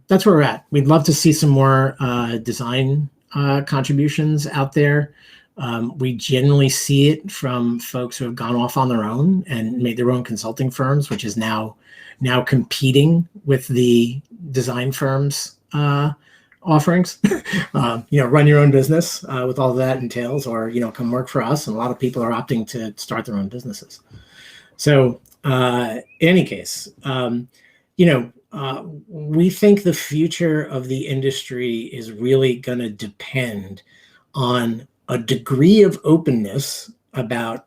that's where we're at. We'd love to see some more design contributions out there. We generally see it from folks who have gone off on their own and made their own consulting firms, which is now competing with the design firms offerings. Run your own business with all that entails, or come work for us. And a lot of people are opting to start their own businesses. So in any case, we think the future of the industry is really going to depend on a degree of openness about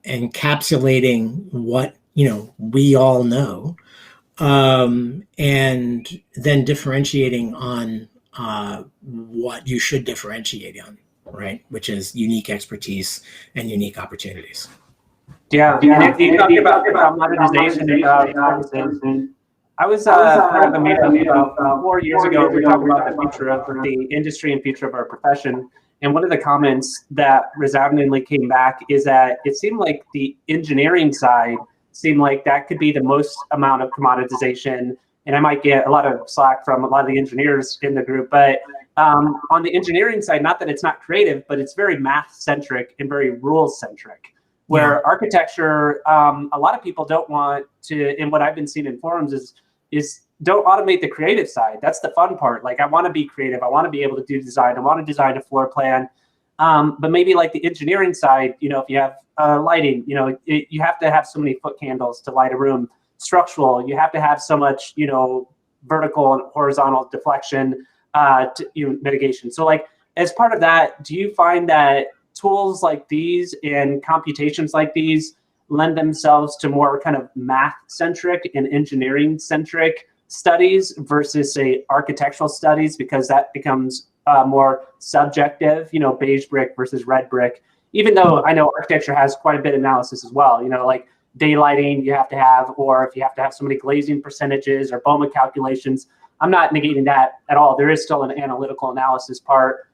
encapsulating what we all know, and then differentiating on what you should differentiate on, right? Which is unique expertise and unique opportunities. Yeah. And if you talk about monetization services, I was part of a meetup about 4 years ago. We were talking about the future of the industry and future of our profession. And one of the comments that resoundingly came back is that it seemed like the engineering side seemed like that could be the most amount of commoditization. And I might get a lot of slack from a lot of the engineers in the group. But on the engineering side, not that it's not creative, but it's very math-centric and very rules-centric. Where architecture, a lot of people don't want to, and what I've been seeing in forums is don't automate the creative side. That's the fun part. I want to be creative. I want to be able to do design. I want to design a floor plan. But maybe the engineering side, if you have lighting, you have to have so many foot candles to light a room. Structural, you have to have so much, vertical and horizontal deflection mitigation. So as part of that, do you find that tools like these and computations like these lend themselves to more kind of math-centric and engineering-centric studies versus, say, architectural studies, because that becomes more subjective, beige brick versus red brick, even though I know architecture has quite a bit of analysis as well, daylighting you have to have, or if you have to have so many glazing percentages or BOMA calculations. I'm not negating that at all. There is still an analytical analysis part,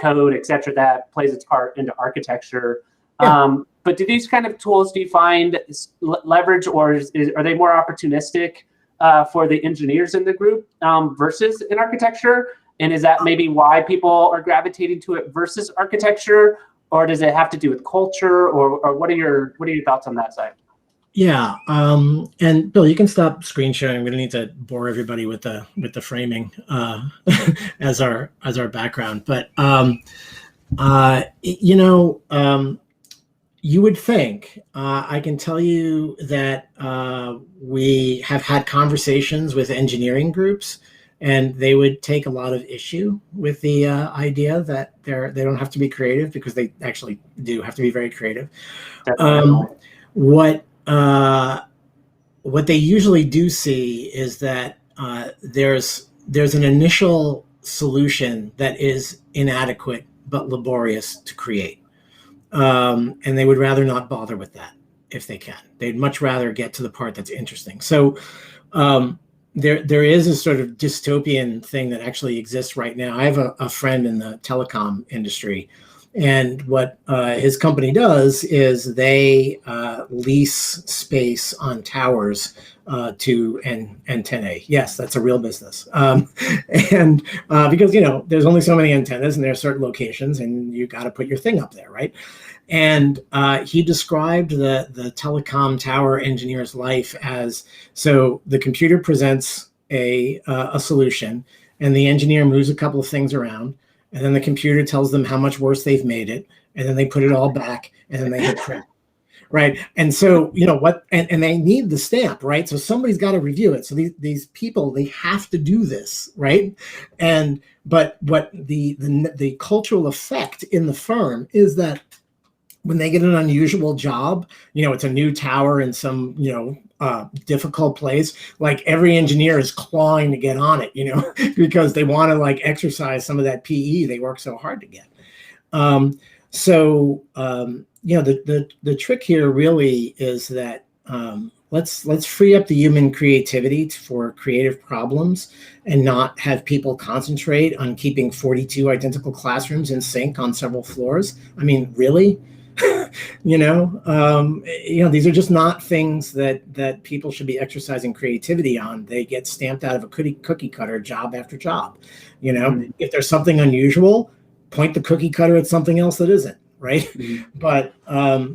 code, et cetera, that plays its part into architecture. Yeah. But do these kind of tools, do you find leverage, or are they more opportunistic for the engineers in the group versus in architecture? And is that maybe why people are gravitating to it versus architecture, or does it have to do with culture, or what are your thoughts on that side? Yeah, and Bill, you can stop screen sharing. We don't need to bore everybody with the framing as our background. But you know, you would think, I can tell you that we have had conversations with engineering groups, and they would take a lot of issue with the idea that they don't have to be creative, because they actually do have to be very creative. Um, what what they usually do see is that there's an initial solution that is inadequate but laborious to create, and they would rather not bother with that if they can. They'd much rather get to the part that's interesting. So there is a sort of dystopian thing that actually exists right now. I have a friend in the telecom industry, and what his company does is they lease space on towers to antennae. Yes, that's a real business. And because, there's only so many antennas, and there are certain locations, and you got to put your thing up there, right? And he described the telecom tower engineer's life as, so the computer presents a solution, and the engineer moves a couple of things around, and then the computer tells them how much worse they've made it, and then they put it all back, and then they hit print. Right. And so, and they need the stamp, right? So somebody's got to review it. So these people, they have to do this, right? But what the cultural effect in the firm is that when they get an unusual job, it's a new tower in some, difficult place, like every engineer is clawing to get on it, because they want to exercise some of that PE they work so hard to get. The trick here really is that let's free up the human creativity for creative problems, and not have people concentrate on keeping 42 identical classrooms in sync on several floors. I mean, really? These are just not things that people should be exercising creativity on. They get stamped out of a cookie cutter job after job. If there's something unusual, point the cookie cutter at something else that isn't, right? Mm-hmm.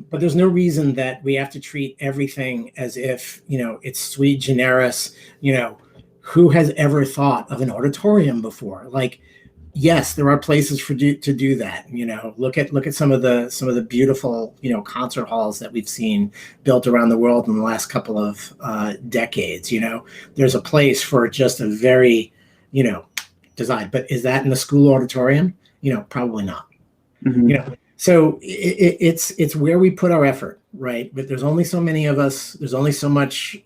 But there's no reason that we have to treat everything as if, it's sui generis. Who has ever thought of an auditorium before? Yes, there are places to do that. Look at some of the beautiful, concert halls that we've seen built around the world in the last couple of decades. There's a place for just a very, design. But is that in the school auditorium? Probably not. Mm-hmm. So it's where we put our effort, right? But there's only so many of us. There's only so much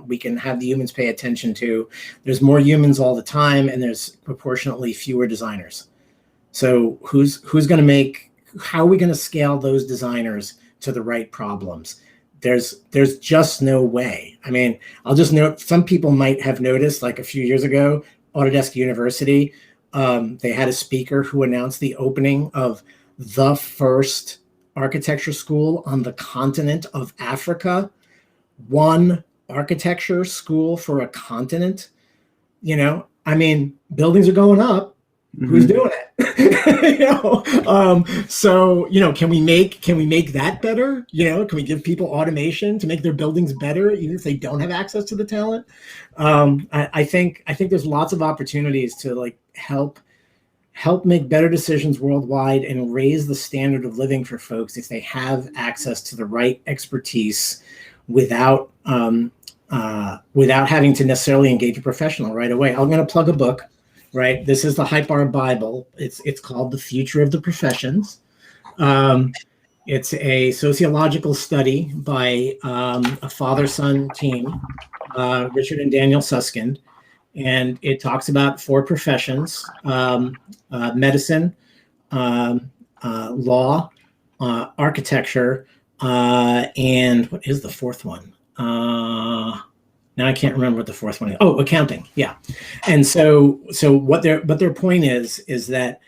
we can have the humans pay attention to. There's more humans all the time, and there's proportionately fewer designers. So who's going to make? How are we going to scale those designers to the right problems? There's just no way. I mean, I'll just note, some people might have noticed, a few years ago, Autodesk University, they had a speaker who announced the opening of the first architecture school on the continent of Africa. One architecture school for a continent. Buildings are going up. Mm-hmm. Who's doing it? Can we make that better? Can we give people automation to make their buildings better, even if they don't have access to the talent? I think there's lots of opportunities to help make better decisions worldwide and raise the standard of living for folks if they have access to the right expertise without having to necessarily engage a professional right away. I'm going to plug a book, right? This is the Hypar Bible. It's called The Future of the Professions. It's a sociological study by a father-son team, Richard and Daniel Susskind. And it talks about 4 professions: medicine, law, architecture, and what is the 4th one? Now I can't remember what the 4th one is. Oh, accounting. Yeah. And so what their point is that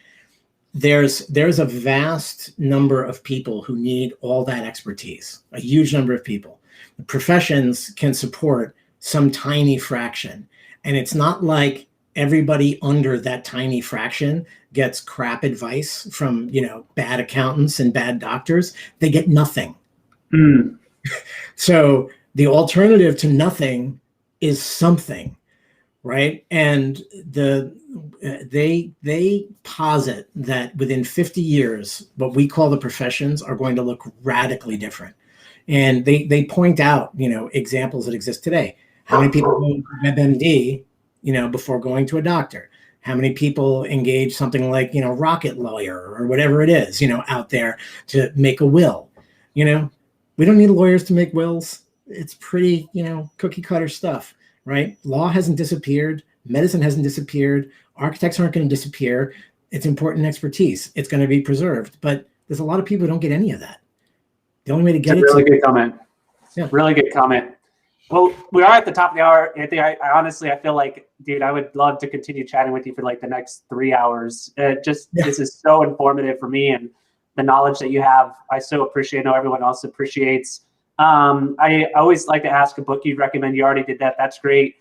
there's a vast number of people who need all that expertise, a huge number of people. The professions can support some tiny fraction. And it's not like everybody under that tiny fraction gets crap advice from, bad accountants and bad doctors. They get nothing. Mm. So The alternative to nothing is something, right? And they posit that within 50 years, what we call the professions are going to look radically different. And they point out, examples that exist today. How many people go to WebMD, before going to a doctor? How many people engage something like, rocket lawyer or whatever it is, out there to make a will? We don't need lawyers to make wills. It's pretty, cookie cutter stuff, right? Law hasn't disappeared. Medicine hasn't disappeared. Architects aren't going to disappear. It's important expertise. It's going to be preserved. But there's a lot of people who don't get any of that. The only way to get it. Really good comment. Yeah. Really good comment. Well, we are at the top of the hour, Anthony. I honestly feel like, dude, I would love to continue chatting with you for like the next 3 hours. This is so informative for me, and the knowledge that you have, I so appreciate. I know everyone else appreciates. I always like to ask a book you'd recommend. You already did that. That's great.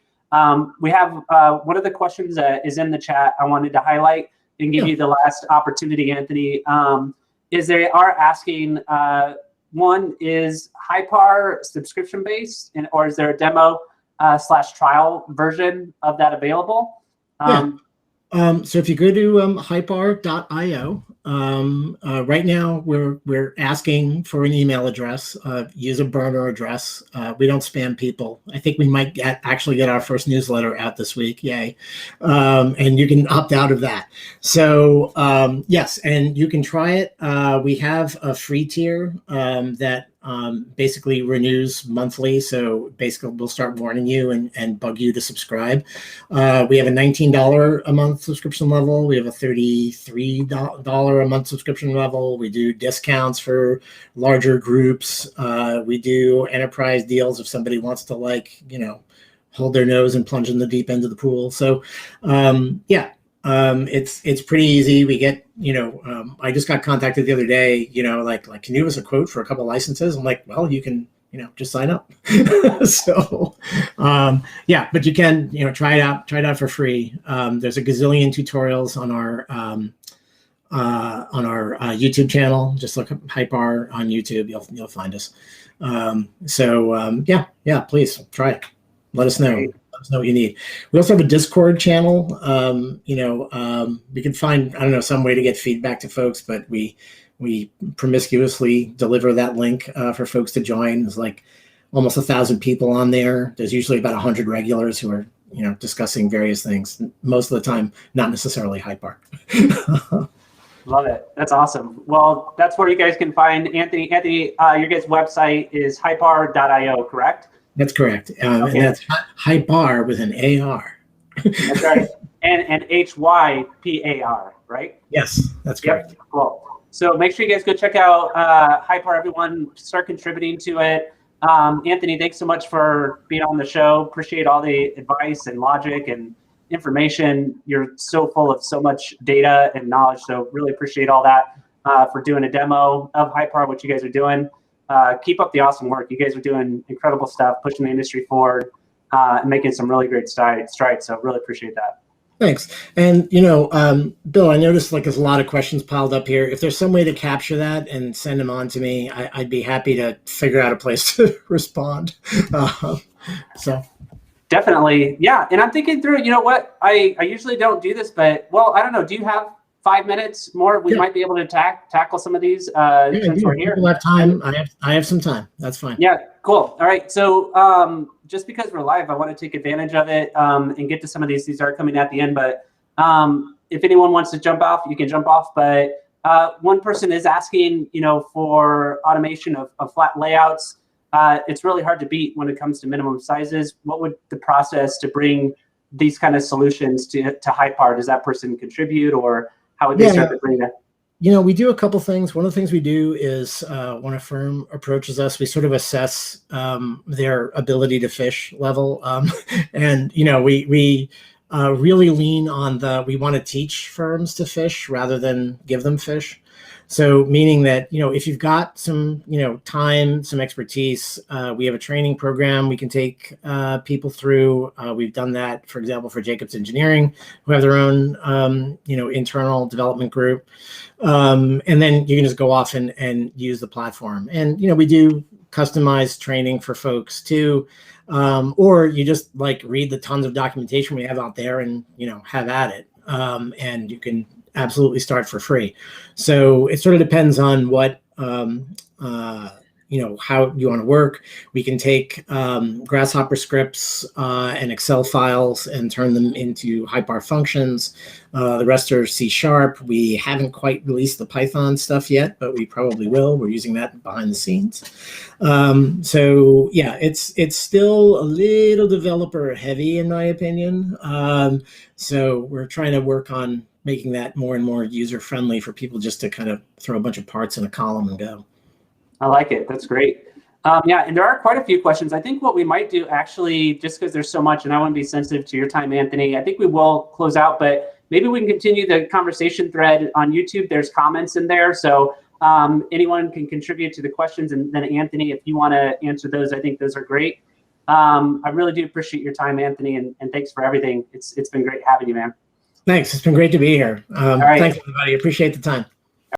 We have one of the questions that is in the chat I wanted to highlight and give you the last opportunity, Anthony. Is they are asking, one, is Hypar subscription based, or is there a demo / trial version of that available? So if you go to hypar.io, right now we're asking for an email address. Use a burner address. We don't spam people. I think we might actually get our first newsletter out this week. Yay. And you can opt out of that. So yes, and you can try it. We have a free tier that basically renews monthly. So basically we'll start warning you and bug you to subscribe. We have a $19 a month subscription level. We have a $33 a month subscription level. We do discounts for larger groups. We do enterprise deals if somebody wants to hold their nose and plunge in the deep end of the pool. So it's pretty easy. We get, I just got contacted the other day, like, can you give us a quote for a couple licenses? I'm like, well, you can, just sign up. So, but you can, try it out for free. There's a gazillion tutorials on our YouTube channel. Just look up Hypar on YouTube. You'll find us. Please try it. Let us know. Let us know what you need. We also have a Discord channel. We can find, some way to get feedback to folks, but we promiscuously deliver that link for folks to join. There's like almost 1,000 people on there. There's usually about 100 regulars who are, discussing various things. Most of the time, not necessarily Hypar. Love it. That's awesome. Well, that's where you guys can find Anthony. Anthony, your guys' website is hypar.io, correct? That's correct. Okay. And that's Hypar with an AR. That's right. And HYPAR, right? Yes, that's correct. Yep. Cool. So make sure you guys go check out Hypar, everyone. Start contributing to it. Anthony, thanks so much for being on the show. Appreciate all the advice and logic and information. You're so full of so much data and knowledge. So really appreciate all that for doing a demo of Hypar, what you guys are doing. Keep up the awesome work. You guys are doing incredible stuff, pushing the industry forward, and making some really great strides. So really appreciate that. Thanks. And, Bill, I noticed there's a lot of questions piled up here. If there's some way to capture that and send them on to me, I'd be happy to figure out a place to respond. So definitely. Yeah. And I'm thinking through, I usually don't do this, but I don't know. Do you have 5 minutes more? We might be able to tackle some of these since we're here. People have time. I have some time. That's fine. Yeah, cool. All right. So just because we're live, I want to take advantage of it and get to some of these. These are coming at the end, but if anyone wants to jump off, you can jump off. But one person is asking, for automation of flat layouts. It's really hard to beat when it comes to minimum sizes. What would the process to bring these kind of solutions to Hypar? Does that person contribute, or how would they start to bring that? We do a couple things. One of the things we do is when a firm approaches us, we sort of assess their ability to fish level. And, we really lean on we want to teach firms to fish rather than give them fish. So meaning that, if you've got some, time, some expertise, we have a training program we can take people through. We've done that, for example, for Jacobs Engineering, who have their own, internal development group. And then you can just go off and use the platform. And, we do customized training for folks too. Or you just like read the tons of documentation we have out there and, have at it. And you can absolutely start for free. So it sort of depends on what, how you want to work. We can take Grasshopper scripts and Excel files and turn them into Hypar functions. The rest are C#. We haven't quite released the Python stuff yet, but we probably will. We're using that behind the scenes. So yeah, it's still a little developer heavy in my opinion. So we're trying to work on making that more and more user friendly for people just to kind of throw a bunch of parts in a column and go. I like it. That's great. Yeah, and there are quite a few questions. I think what we might do actually, just because there's so much, and I want to be sensitive to your time, Anthony, I think we will close out, but maybe we can continue the conversation thread on YouTube. There's comments in there, so anyone can contribute to the questions, and then Anthony, if you want to answer those, I think those are great. I really do appreciate your time, Anthony, and thanks for everything. It's been great having you, man. Thanks. It's been great to be here. All right. Thanks, everybody. Appreciate the time.